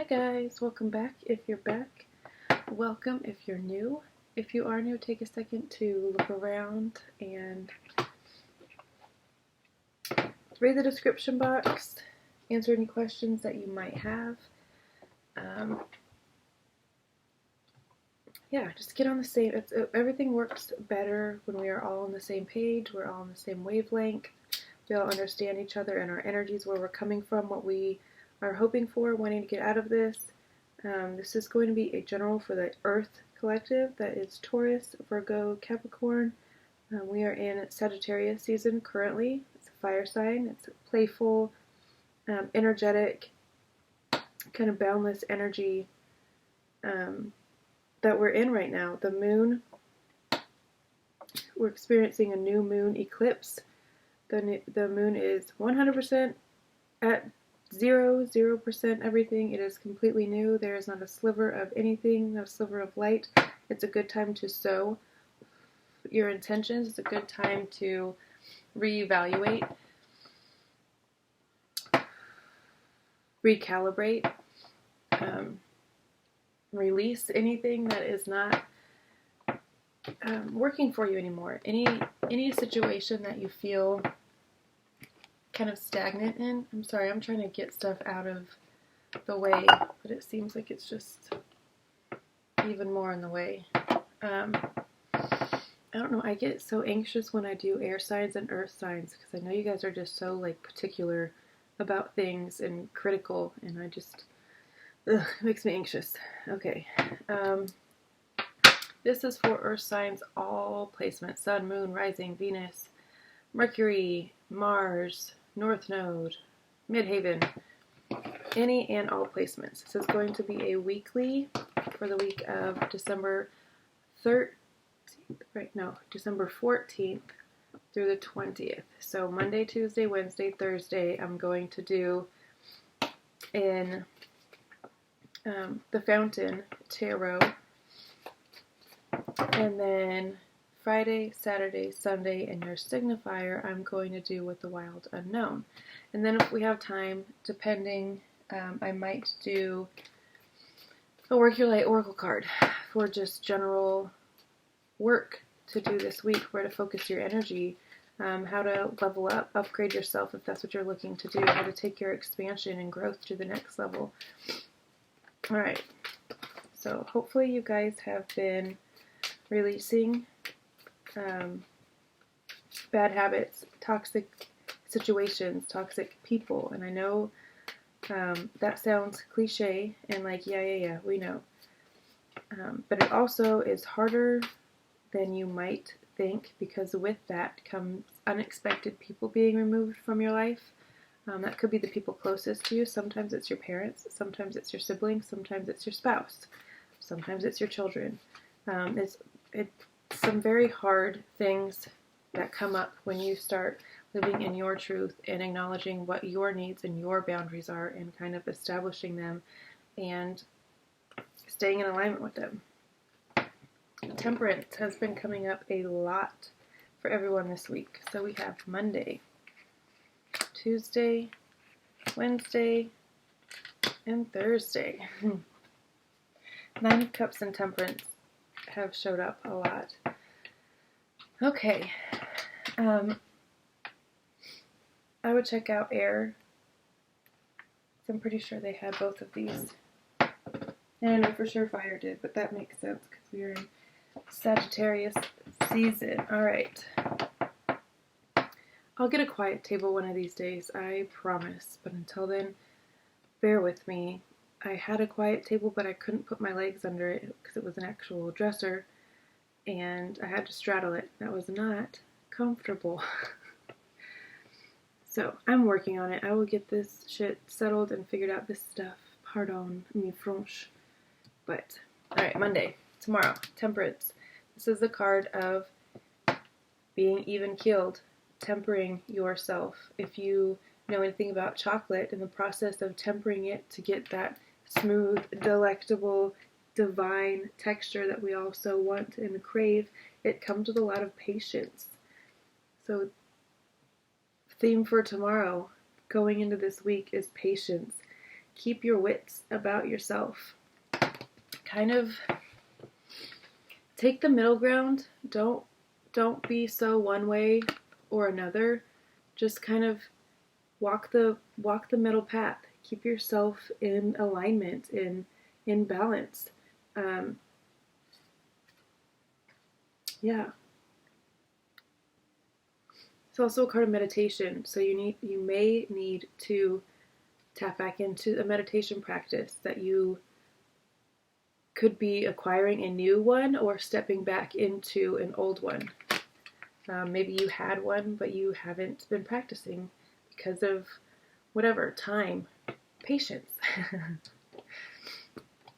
Hi guys, welcome back. If you're back, welcome. If you're new, if you are new, take a second to look around and read the description box, answer any questions that you might have. Yeah, just get on the same, everything works better when we are all on the same page, we're all on the same wavelength, we all understand each other and our energies, where we're coming from, what we are hoping for, wanting to get out of this. This is going to be a general for the Earth collective, that is Taurus, Virgo, Capricorn. We are in Sagittarius season currently. It's a fire sign. It's a playful, energetic, kind of boundless energy that we're in right now. The moon, we're experiencing a new moon eclipse. The moon is 100% at 0% everything. It is completely new. There is not a sliver of anything, not a sliver of light. It's a good time to sow your intentions. It's a good time to reevaluate, recalibrate, release anything that is not working for you anymore. Any situation that you feel kind of stagnant in. I'm sorry, I'm trying to get stuff out of the way, but it seems like it's just even more in the way. I don't know, I get so anxious when I do air signs and earth signs, because I know you guys are just so like particular about things and critical, and I just, it makes me anxious. Okay, this is for earth signs, all placements: Sun, Moon, Rising, Venus, Mercury, Mars, North Node, Midhaven, any and all placements. This is going to be a weekly for the week of December 14th through the 20th. So Monday, Tuesday, Wednesday, Thursday, I'm going to do in the Fountain Tarot, and then Friday, Saturday, Sunday, and your signifier, I'm going to do with the Wild Unknown. And then if we have time, depending, I might do a Work Your Light Oracle card for just general work to do this week, where to focus your energy, how to level up, upgrade yourself if that's what you're looking to do, how to take your expansion and growth to the next level. Alright, so hopefully you guys have been releasing bad habits, toxic situations, toxic people. And I know that sounds cliche and like, yeah, we know. But it also is harder than you might think, because with that comes unexpected people being removed from your life. That could be the people closest to you. Sometimes it's your parents, sometimes it's your siblings, sometimes it's your spouse, sometimes it's your children. It's some very hard things that come up when you start living in your truth and acknowledging what your needs and your boundaries are, and kind of establishing them and staying in alignment with them. Temperance has been coming up a lot for everyone this week. So we have Monday, Tuesday, Wednesday, and Thursday. 9 of Cups and Temperance have showed up a lot. Okay, I would check out Air. I'm pretty sure they had both of these. And I know for sure Fire did, but that makes sense because we are in Sagittarius season. Alright. I'll get a quiet table one of these days, I promise. But until then, bear with me. I had a quiet table, but I couldn't put my legs under it because it was an actual dresser, and I had to straddle it. That was not comfortable. So, I'm working on it. I will get this shit settled and figured out, this stuff. Pardon me, French. But, alright, Monday, tomorrow, Temperance. This is the card of being even-keeled, tempering yourself. If you know anything about chocolate, in the process of tempering it to get that smooth, delectable, divine texture that we all so want and crave, it comes with a lot of patience. So, theme for tomorrow, going into this week, is patience. keep your wits about yourself. Kind of take the middle ground. Don't be so one way or another. Just kind of walk the middle path. Keep yourself in alignment, in balance. Yeah. It's also a card of meditation, so you may need to tap back into a meditation practice that you could be acquiring a new one or stepping back into an old one. Maybe you had one, but you haven't been practicing because of whatever, time, patience.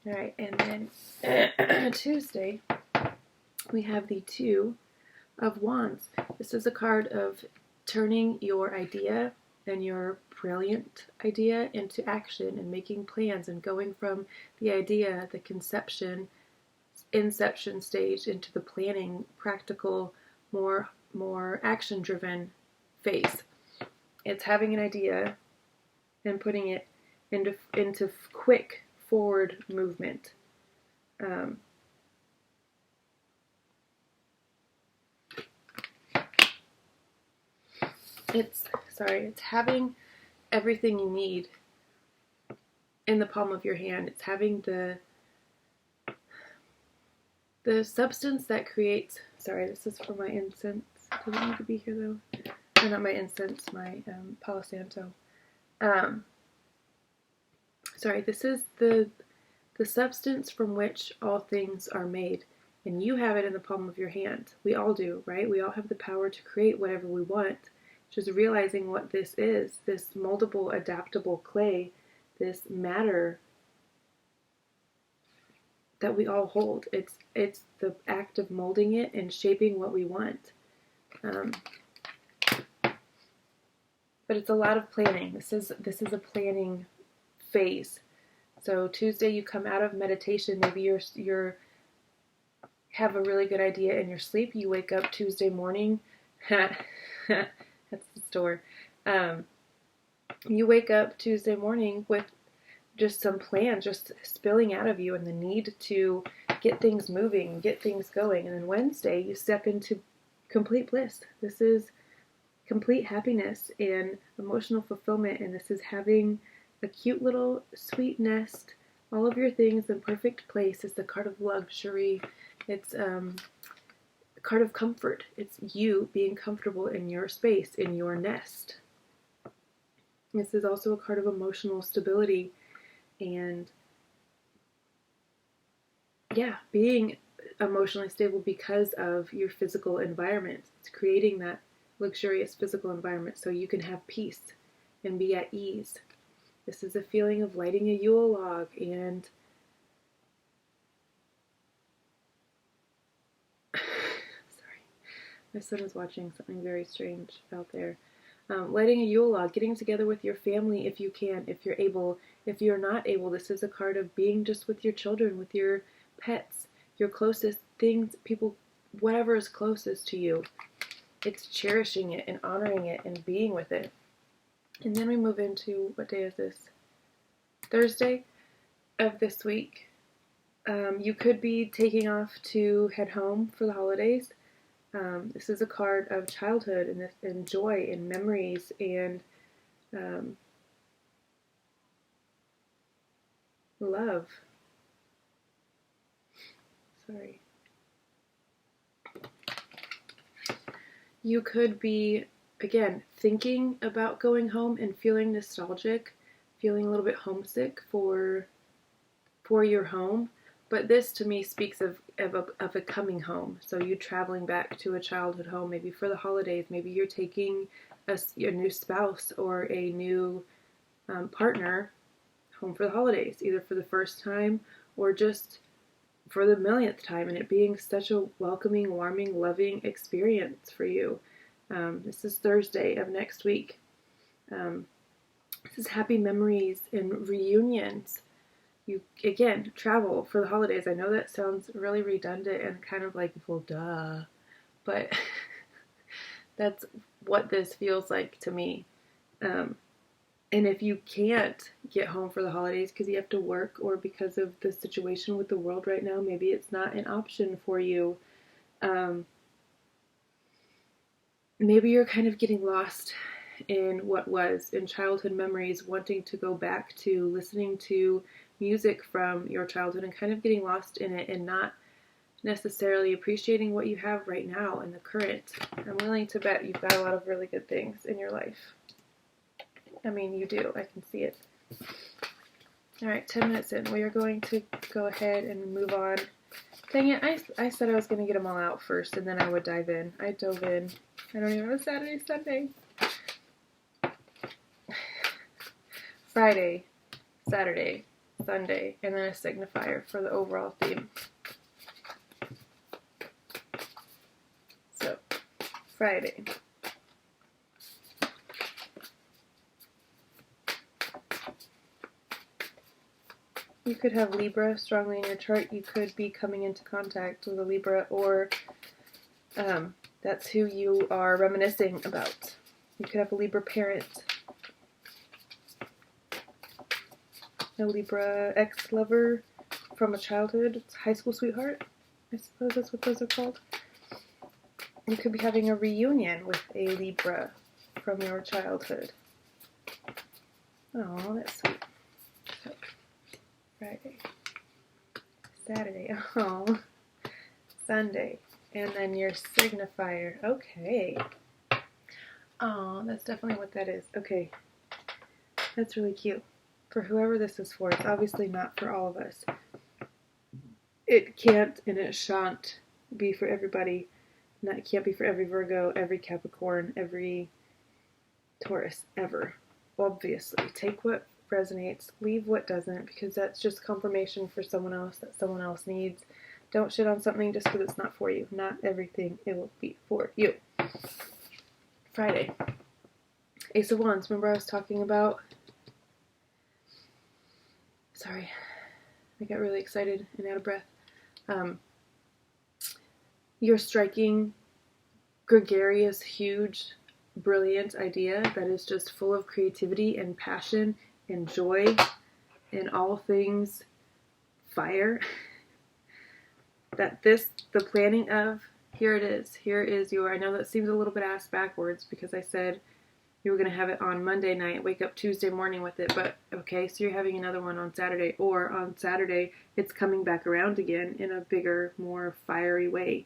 All right, and then Tuesday, we have the Two of Wands. This is a card of turning your idea and your brilliant idea into action and making plans and going from the idea, the conception, inception stage into the planning, practical, more action-driven phase. It's having an idea and putting it into quick forward movement. It's having everything you need in the palm of your hand. It's having the substance that creates, this is for my incense. Does it need to be here though? Or not my incense, my Palo Santo. This is the substance from which all things are made. And you have it in the palm of your hand. We all do, right? We all have the power to create whatever we want. Just realizing what this is, this moldable, adaptable clay, this matter that we all hold. It's the act of molding it and shaping what we want. But it's a lot of planning. This is a planning phase. So Tuesday you come out of meditation. Maybe you're have a really good idea in your sleep. You wake up Tuesday morning. That's the store. You wake up Tuesday morning with just some plans just spilling out of you and the need to get things moving, get things going. And then Wednesday you step into complete bliss. This is complete happiness and emotional fulfillment, and this is having a cute little sweet nest, all of your things in perfect place. It's the card of luxury. It's a card of comfort. It's you being comfortable in your space, in your nest. This is also a card of emotional stability and being emotionally stable because of your physical environment. It's creating that luxurious physical environment so you can have peace and be at ease. This is a feeling of lighting a Yule log and my son is watching something very strange out there. Lighting a Yule log, getting together with your family if you can, if you're able. If you're not able, this is a card of being just with your children, with your pets, your closest things, people, whatever is closest to you. It's cherishing it and honoring it and being with it. And then we move into, what day is this? Thursday of this week. You could be taking off to head home for the holidays. This is a card of childhood and joy and memories and love. You could be, again, thinking about going home and feeling nostalgic, feeling a little bit homesick for your home. But this to me speaks of a coming home. So you traveling back to a childhood home, maybe for the holidays. Maybe you're taking a new spouse or a new partner home for the holidays, either for the first time or just for the millionth time, and it being such a welcoming, warming, loving experience for you. This is Thursday of next week. This is happy memories and reunions. You, again, travel for the holidays. I know that sounds really redundant and kind of like, well, duh. But that's what this feels like to me. And if you can't get home for the holidays because you have to work, or because of the situation with the world right now, maybe it's not an option for you. Maybe you're kind of getting lost in what was, in childhood memories, wanting to go back to listening to music from your childhood and kind of getting lost in it and not necessarily appreciating what you have right now in the current. I'm willing to bet you've got a lot of really good things in your life. I mean, you do. I can see it. All right, 10 minutes in. We are going to go ahead and move on. Dang it, I said I was going to get them all out first and then I would dive in. I dove in. I don't even have a Saturday, Sunday. Friday, Saturday, Sunday, and then a signifier for the overall theme. So, Friday. You could have Libra strongly in your chart. You could be coming into contact with a Libra, or that's who you are reminiscing about. You could have a Libra parent, a Libra ex-lover from a childhood, high school sweetheart. I suppose that's what those are called. You could be having a reunion with a Libra from your childhood. Oh, that's sweet. Friday, Saturday, oh, Sunday, and then your signifier. Okay. Oh, that's definitely what that is. Okay. That's really cute. For whoever this is for, it's obviously not for all of us. It can't and it shan't be for everybody. It can't be for every Virgo, every Capricorn, every Taurus, ever. Obviously. Take what resonates, leave what doesn't, because that's just confirmation for someone else that someone else needs. Don't shit on something just because it's not for you. Not everything it will be for you. Friday. Ace of Wands. Remember I was talking about... Sorry. I got really excited and out of breath. You're striking gregarious, huge, brilliant idea that is just full of creativity and passion and joy in all things fire. That the planning of, here it is. Here is your, I know that seems a little bit ass backwards because I said you were going to have it on Monday night, wake up Tuesday morning with it, but okay, so you're having another one on Saturday, or on Saturday it's coming back around again in a bigger, more fiery way.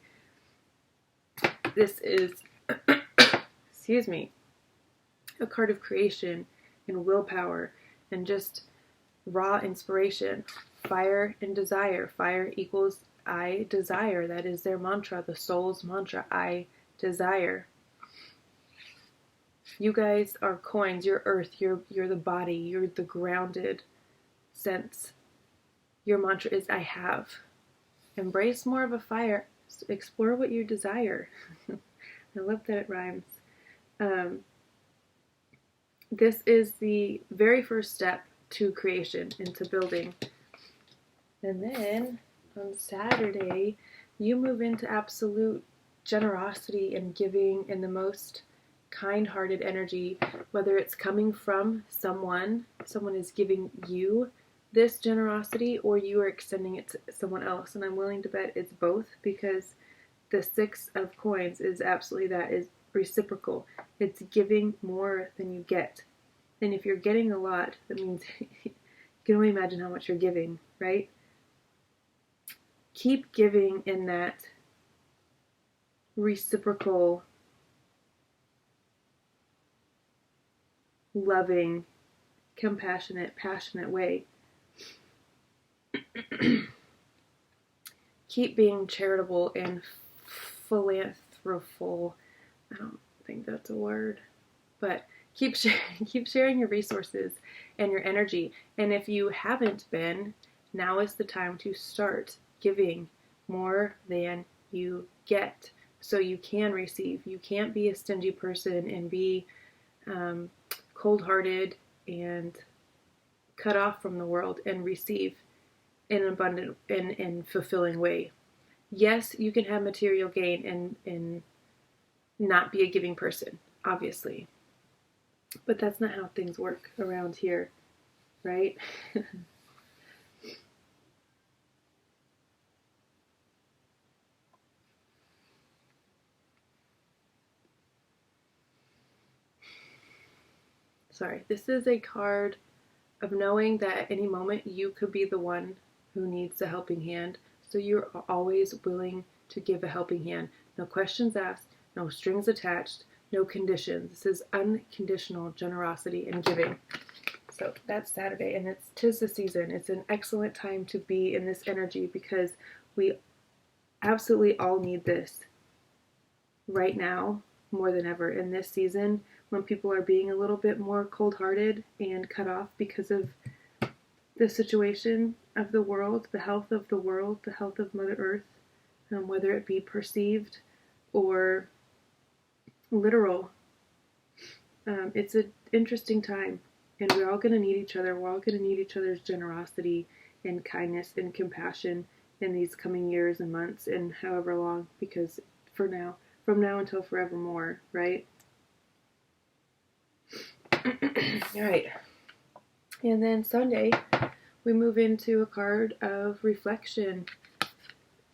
This is, excuse me, a card of creation and willpower and just raw inspiration. Fire and desire. Fire equals I desire. That is their mantra, the soul's mantra. I desire. You guys are coins. You're earth. You're the body. You're the grounded sense. Your mantra is I have. Embrace more of a fire. Explore what you desire. I love that it rhymes. This is the very first step to creation, into building. And then on Saturday, you move into absolute generosity and giving in the most kind-hearted energy, whether it's coming from someone is giving you this generosity, or you are extending it to someone else. And I'm willing to bet it's both, because the Six of Coins is absolutely that, is reciprocal. It's giving more than you get. And if you're getting a lot, that means you can only imagine how much you're giving, right? Keep giving in that reciprocal, loving, compassionate, passionate way. Keep being charitable and philanthropal. I don't think that's a word, but keep sharing your resources and your energy. And if you haven't been, now is the time to start giving more than you get, so you can receive. You can't be a stingy person and be cold-hearted and cut off from the world and receive in an abundant and fulfilling way. Yes, you can have material gain and not be a giving person, obviously. But that's not how things work around here. right? Sorry, this is a card of knowing that at any moment you could be the one who needs the helping hand. So you're always willing to give a helping hand. No questions asked, no strings attached, no conditions. This is unconditional generosity and giving. So that's Saturday, and tis the season. It's an excellent time to be in this energy because we absolutely all need this right now more than ever in this season when people are being a little bit more cold-hearted and cut off because of the situation of the world, the health of the world, the health of Mother Earth, whether it be perceived or literal. It's an interesting time, and we're all going to need each other. We're all going to need each other's generosity and kindness and compassion in these coming years and months and however long, because from now until forevermore, right? All right. And then Sunday, we move into a card of reflection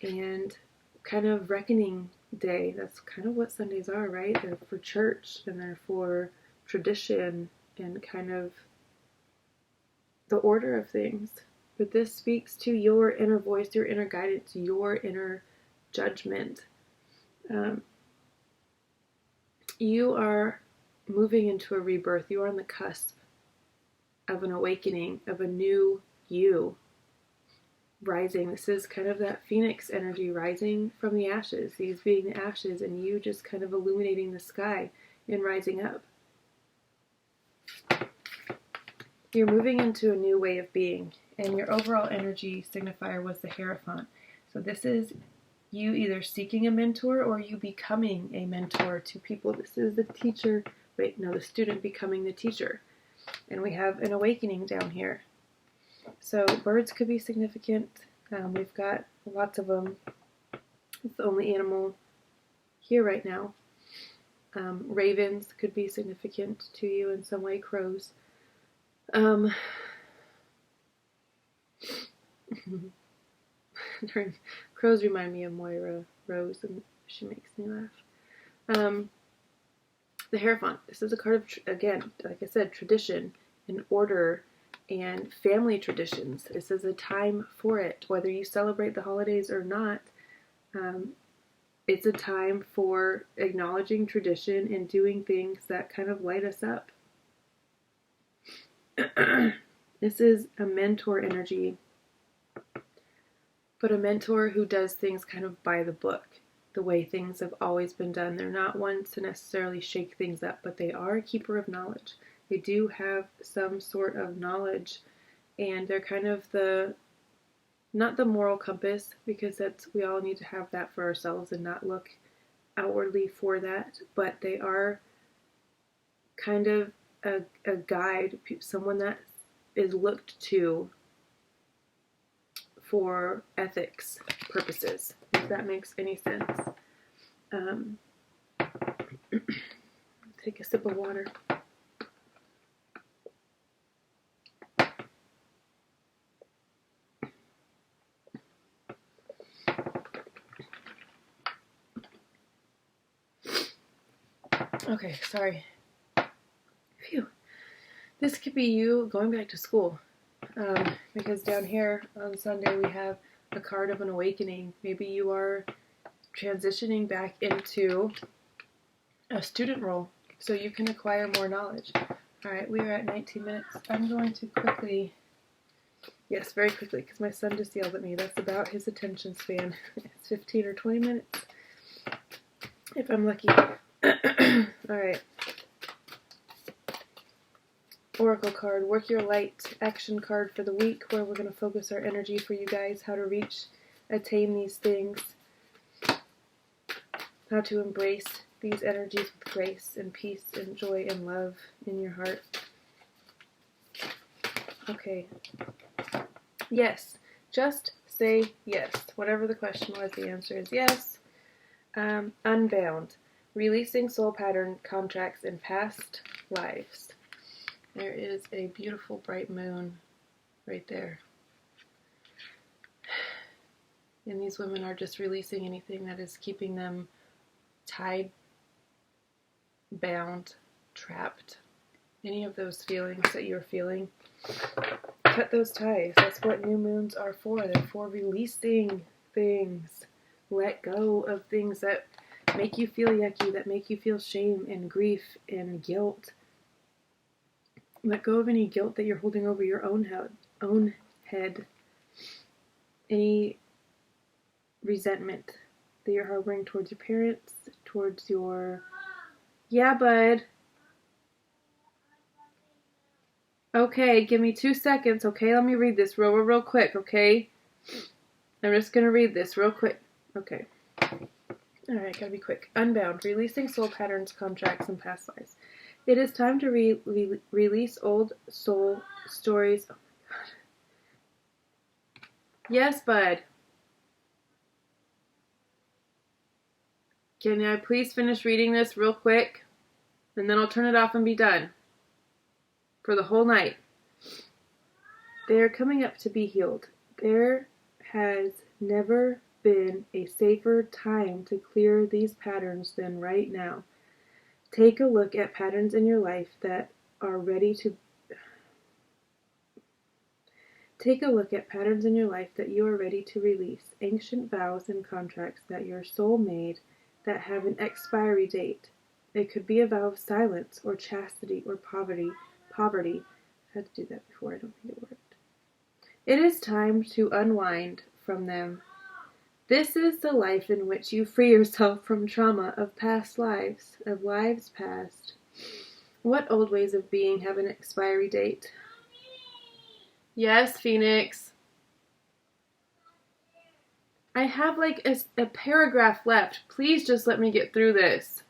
and kind of reckoning day. That's kind of what Sundays are, right? They're for church and they're for tradition and kind of the order of things. But this speaks to your inner voice, your inner guidance, your inner judgment. You are moving into a rebirth. You are on the cusp of an awakening, of a new you rising. This is kind of that phoenix energy rising from the ashes, these being the ashes, and you just kind of illuminating the sky and rising up. You're moving into a new way of being, and your overall energy signifier was the Hierophant. So this is you either seeking a mentor or you becoming a mentor to people. This is the teacher, the student becoming the teacher. And we have an awakening down here. So birds could be significant. We've got lots of them. It's the only animal here right now. Ravens could be significant to you in some way. Crows. Crows remind me of Moira Rose, and she makes me laugh. The Hierophant. This is a card of, again, like I said, tradition and order and family traditions. This is a time for it. Whether you celebrate the holidays or not, it's a time for acknowledging tradition and doing things that kind of light us up. This is a mentor energy, but a mentor who does things kind of by the book, the way things have always been done. They're not ones to necessarily shake things up, but they are a keeper of knowledge. They do have some sort of knowledge, and they're kind of not the moral compass, because we all need to have that for ourselves and not look outwardly for that, but they are kind of a guide, someone that is looked to for ethics purposes, if that makes any sense. Take a sip of water. Okay, sorry. Phew. This could be you going back to school. Because down here on Sunday we have a card of an awakening. Maybe you are transitioning back into a student role so you can acquire more knowledge. Alright, we are at 19 minutes. I'm going to quickly, yes, very quickly, because my son just yelled at me. That's about his attention span. It's 15 or 20 minutes, if I'm lucky. Alright. Oracle card, work your light, action card for the week, where we're going to focus our energy for you guys, how to attain these things, how to embrace these energies with grace and peace and joy and love in your heart. Okay. Yes. Just say yes. Whatever the question was, the answer is yes. Unbound. Releasing soul pattern contracts in past lives. There is a beautiful bright moon right there. And these women are just releasing anything that is keeping them tied, bound, trapped. Any of those feelings that you're feeling, cut those ties. That's what new moons are for. They're for releasing things. Let go of things that make you feel yucky, that make you feel shame and grief and guilt. Let go of any guilt that you're holding over your own head. Any resentment that you're harboring towards your parents, towards your... Yeah, bud. Okay, give me 2 seconds, okay? Let me read this real quick, okay? I'm just going to read this real quick. Okay. Alright, gotta be quick. Unbound. Releasing soul patterns, contracts, and past lives. It is time to release old soul stories. Oh my god. Yes, bud. Can I please finish reading this real quick? And then I'll turn it off and be done. For the whole night. They are coming up to be healed. There has never been a safer time to clear these patterns than right now. Take a look at patterns in your life that are ready to... Take a look at patterns in your life that you are ready to release. Ancient vows and contracts that your soul made that have an expiry date. It could be a vow of silence or chastity or poverty. I had to do that before. I don't think it worked. It is time to unwind from them. This is the life in which you free yourself from trauma of past lives, of lives past. What old ways of being have an expiry date? Yes, Phoenix. I have like a paragraph left. Please just let me get through this.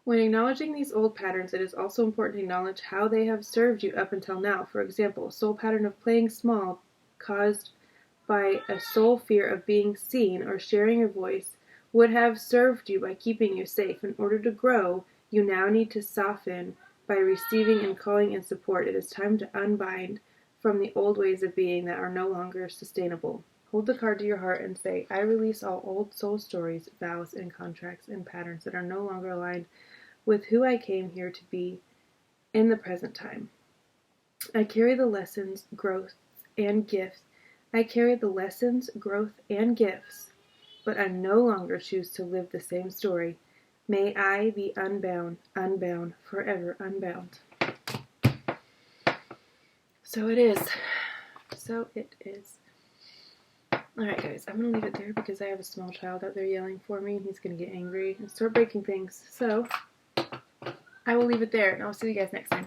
When acknowledging these old patterns, it is also important to acknowledge how they have served you up until now. For example, a soul pattern of playing small caused by a soul fear of being seen or sharing your voice would have served you by keeping you safe. In order to grow, you now need to soften by receiving and calling in support. It is time to unbind from the old ways of being that are no longer sustainable. Hold the card to your heart and say, I release all old soul stories, vows, and contracts and patterns that are no longer aligned with who I came here to be in the present time. I carry the lessons, growth, and gifts. But I no longer choose to live the same story. May I be unbound, forever unbound. So it is. Alright guys, I'm going to leave it there because I have a small child out there yelling for me and he's going to get angry and start breaking things. So I will leave it there and I'll see you guys next time. Bye.